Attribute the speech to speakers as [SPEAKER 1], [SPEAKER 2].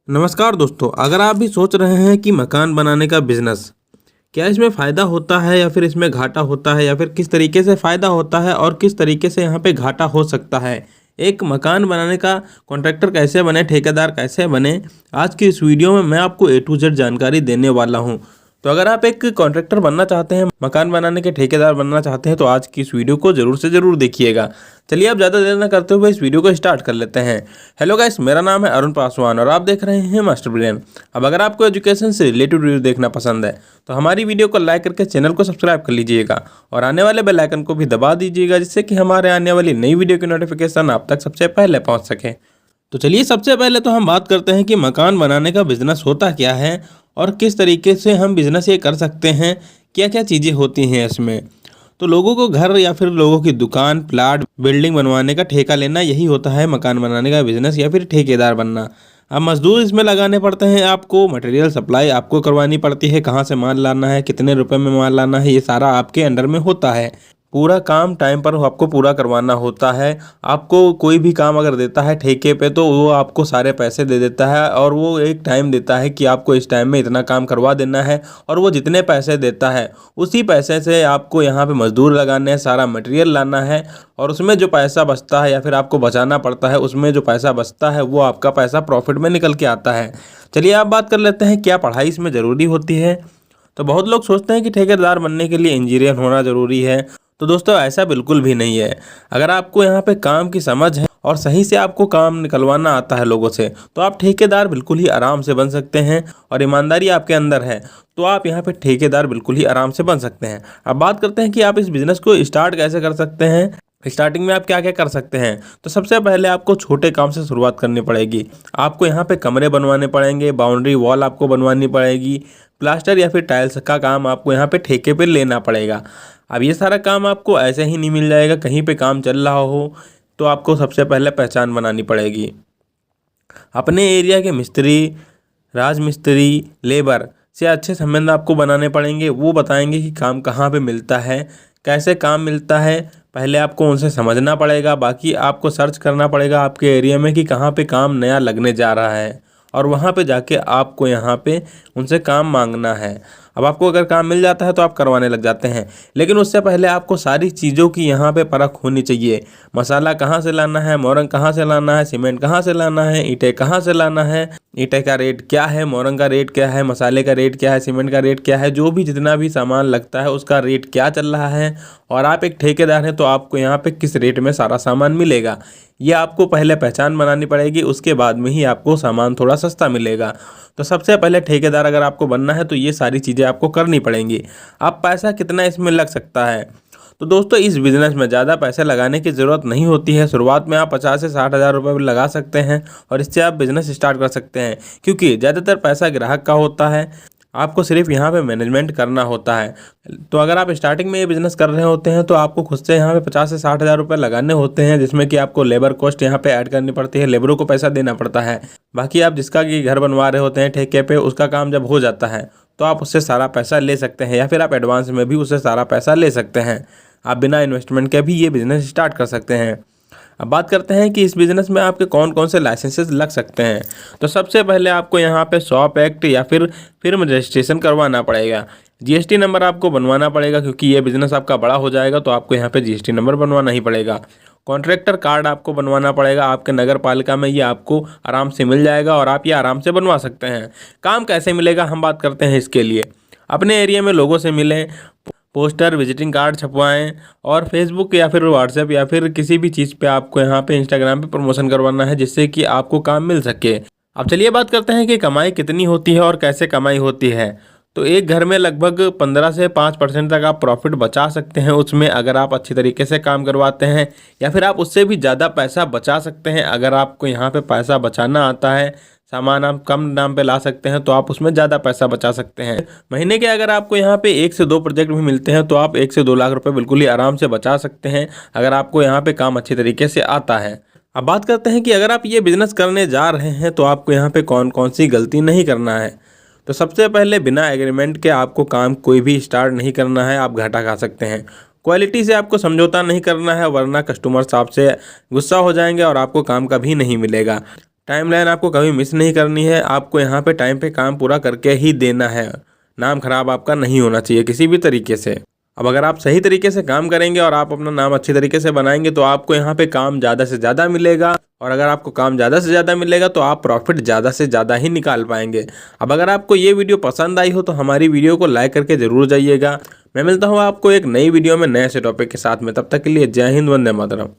[SPEAKER 1] नमस्कार दोस्तों, अगर आप भी सोच रहे हैं कि मकान बनाने का बिजनेस क्या इसमें फ़ायदा होता है या फिर इसमें घाटा होता है या फिर किस तरीके से फ़ायदा होता है और किस तरीके से यहाँ पे घाटा हो सकता है, एक मकान बनाने का कॉन्ट्रैक्टर कैसे बने, ठेकेदार कैसे बने, आज की इस वीडियो में मैं आपको ए टू जेड जानकारी देने वाला हूँ। तो अगर आप एक कॉन्ट्रैक्टर बनना चाहते हैं, मकान बनाने के ठेकेदार बनना चाहते हैं, तो आज की इस वीडियो को ज़रूर से ज़रूर देखिएगा। चलिए आप ज़्यादा देर न करते हुए इस वीडियो को स्टार्ट कर लेते हैं। हेलो गाइस, मेरा नाम है अरुण पासवान और आप देख रहे हैं मास्टर ब्रेन। अब अगर आपको एजुकेशन से रिलेटेड वीडियो देखना पसंद है तो हमारी वीडियो को लाइक करके चैनल को सब्सक्राइब कर लीजिएगा और आने वाले बेल आइकन को भी दबा दीजिएगा, जिससे कि हमारे आने वाली नई वीडियो की नोटिफिकेशन आप तक सबसे पहले पहुँच सके। तो चलिए सबसे पहले तो हम बात करते हैं कि मकान बनाने का बिजनेस होता क्या है और किस तरीके से हम बिजनेस ये कर सकते हैं, क्या क्या चीज़ें होती हैं इसमें। तो लोगों को घर या फिर लोगों की दुकान, प्लाट, बिल्डिंग बनवाने का ठेका लेना, यही होता है मकान बनाने का बिजनेस या फिर ठेकेदार बनना। अब मजदूर इसमें लगाने पड़ते हैं, आपको मटेरियल सप्लाई आपको करवानी पड़ती है, कहाँ से माल लाना है, कितने रुपए में माल लाना है, ये सारा आपके अंडर में होता है। पूरा काम टाइम पर आपको पूरा करवाना होता है। आपको कोई भी काम अगर देता है ठेके पे तो वो आपको सारे पैसे दे देता है और वो एक टाइम देता है कि आपको इस टाइम में इतना काम करवा देना है, और वो जितने पैसे देता है उसी पैसे से आपको यहाँ पे मजदूर लगाने हैं, सारा मटेरियल लाना है, और उसमें जो पैसा बचता है या फिर आपको बचाना पड़ता है, उसमें जो पैसा बचता है वो आपका पैसा प्रॉफिट में निकल के आता है। चलिए आप बात कर लेते हैं क्या पढ़ाई इसमें ज़रूरी होती है। तो बहुत लोग सोचते हैं कि ठेकेदार बनने के लिए इंजीनियर होना ज़रूरी है। तो दोस्तों ऐसा बिल्कुल भी नहीं है। अगर आपको यहाँ पे काम की समझ है और सही से आपको काम निकलवाना आता है लोगों से, तो आप ठेकेदार बिल्कुल ही आराम से बन सकते हैं, और ईमानदारी आपके अंदर है तो आप यहाँ पे ठेकेदार बिल्कुल ही आराम से बन सकते हैं। अब बात करते हैं कि आप इस बिज़नेस को स्टार्ट कैसे कर सकते हैं। स्टार्टिंग में आप क्या क्या कर सकते हैं। तो सबसे पहले आपको छोटे काम से शुरुआत करनी पड़ेगी। आपको यहाँ पे कमरे बनवाने पड़ेंगे, बाउंड्री वॉल आपको बनवानी पड़ेगी, प्लास्टर या फिर टाइल्स का काम आपको यहाँ पे ठेके पे लेना पड़ेगा। अब ये सारा काम आपको ऐसे ही नहीं मिल जाएगा, कहीं पे काम चल रहा हो तो आपको सबसे पहले पहचान बनानी पड़ेगी। अपने एरिया के मिस्त्री, राजमिस्त्री, लेबर से अच्छे संबंध आपको बनाने पड़ेंगे। वो बताएंगे कि काम कहाँ पे मिलता है, कैसे काम मिलता है, पहले आपको उनसे समझना पड़ेगा। बाकी आपको सर्च करना पड़ेगा आपके एरिया में कि कहाँ पे काम नया लगने जा रहा है, और वहाँ पे जाके आपको यहाँ पे उनसे काम मांगना है। अब आपको अगर काम मिल जाता है तो आप करवाने लग जाते हैं, लेकिन उससे पहले आपको सारी चीज़ों की यहाँ पे परख होनी चाहिए। मसाला कहाँ से लाना है, मोरंग कहाँ से लाना है, सीमेंट कहाँ से लाना है, ईंटें कहाँ से लाना है, ईंटें का रेट क्या है, मोरंग का रेट क्या है, मसाले का रेट क्या है, सीमेंट का रेट क्या है, जो भी जितना भी सामान लगता है उसका रेट क्या चल रहा है, और आप एक ठेकेदार हैं तो आपको यहाँ पे किस रेट में सारा सामान मिलेगा, ये आपको पहले पहचान बनानी पड़ेगी। उसके बाद में ही आपको सामान थोड़ा सस्ता मिलेगा। तो सबसे पहले ठेकेदार अगर आपको बनना है तो ये सारी चीज़ें आपको करनी पड़ेंगी। अब पैसा कितना इसमें लग सकता है। तो दोस्तों इस बिज़नेस में ज़्यादा पैसे लगाने की ज़रूरत नहीं होती है। शुरुआत में आप 50 से 60 हज़ार रुपये लगा सकते हैं और इससे आप बिज़नेस स्टार्ट कर सकते हैं, क्योंकि ज़्यादातर पैसा ग्राहक का होता है, आपको सिर्फ यहाँ पे मैनेजमेंट करना होता है। तो अगर आप स्टार्टिंग में ये बिज़नेस कर रहे होते हैं तो आपको खुद से यहाँ पे 50 से 60 हज़ार रुपये लगाने होते हैं, जिसमें कि आपको लेबर कॉस्ट यहाँ पे ऐड करनी पड़ती है, लेबरों को पैसा देना पड़ता है। बाकी आप जिसका कि घर बनवा रहे होते हैं ठेके पे, उसका काम जब हो जाता है तो आप उससे सारा पैसा ले सकते हैं, या फिर आप एडवांस में भी उससे सारा पैसा ले सकते हैं। आप बिना इन्वेस्टमेंट के भी ये बिज़नेस स्टार्ट कर सकते हैं। अब बात करते हैं कि इस बिज़नेस में आपके कौन कौन से लाइसेंसेस लग सकते हैं। तो सबसे पहले आपको यहाँ पे शॉप एक्ट या फिर फिल्म रजिस्ट्रेशन करवाना पड़ेगा। जीएसटी नंबर आपको बनवाना पड़ेगा, क्योंकि ये बिज़नेस आपका बड़ा हो जाएगा तो आपको यहाँ पे जीएसटी नंबर बनवाना ही पड़ेगा। कॉन्ट्रैक्टर कार्ड आपको बनवाना पड़ेगा। आपके नगर पालिका में ये आपको आराम से मिल जाएगा और आप ये आराम से बनवा सकते हैं। काम कैसे मिलेगा हम बात करते हैं इसके लिए। अपने एरिया में लोगों से मिलें, पोस्टर, विजिटिंग कार्ड छपवाएं, और फेसबुक या फिर व्हाट्सएप या फिर किसी भी चीज़ पे आपको यहाँ पे इंस्टाग्राम पे प्रमोशन करवाना है, जिससे कि आपको काम मिल सके। अब चलिए बात करते हैं कि कमाई कितनी होती है और कैसे कमाई होती है। तो एक घर में लगभग 15 से 5% तक आप प्रॉफिट बचा सकते हैं उसमें, अगर आप अच्छी तरीके से काम करवाते हैं, या फिर आप उससे भी ज़्यादा पैसा बचा सकते हैं अगर आपको यहाँ पे पैसा बचाना आता है। सामान आप कम दाम पे ला सकते हैं तो आप उसमें ज़्यादा पैसा बचा सकते हैं। महीने के अगर आपको यहाँ पे 1 से 2 प्रोजेक्ट भी मिलते हैं तो आप 1 से 2 लाख रुपए बिल्कुल ही आराम से बचा सकते हैं, अगर आपको यहाँ पे काम अच्छी तरीके से आता है। अब बात करते हैं कि अगर आप ये बिज़नेस करने जा रहे हैं तो आपको यहाँ पे कौन कौन सी गलती नहीं करना है। तो सबसे पहले बिना एग्रीमेंट के आपको काम कोई भी स्टार्ट नहीं करना है, आप घाटा खा सकते हैं। क्वालिटी से आपको समझौता नहीं करना है, वरना कस्टमर्स आपसे गुस्सा हो जाएंगे और आपको काम कभी नहीं मिलेगा। टाइमलाइन आपको कभी मिस नहीं करनी है, आपको यहाँ पे टाइम पे काम पूरा करके ही देना है। नाम खराब आपका नहीं होना चाहिए किसी भी तरीके से। अब अगर आप सही तरीके से काम करेंगे और आप अपना नाम अच्छी तरीके से बनाएंगे तो आपको यहाँ पे काम ज़्यादा से ज़्यादा मिलेगा, और अगर आपको काम ज़्यादा से ज़्यादा मिलेगा तो आप प्रॉफिट ज़्यादा से ज़्यादा ही निकाल पाएंगे। अब अगर आपको ये वीडियो पसंद आई हो तो हमारी वीडियो को लाइक करके ज़रूर जाइएगा। मैं मिलता हूँ आपको एक नई वीडियो में नए से टॉपिक के साथ में, तब तक के लिए जय हिंद, वंदे मातरम।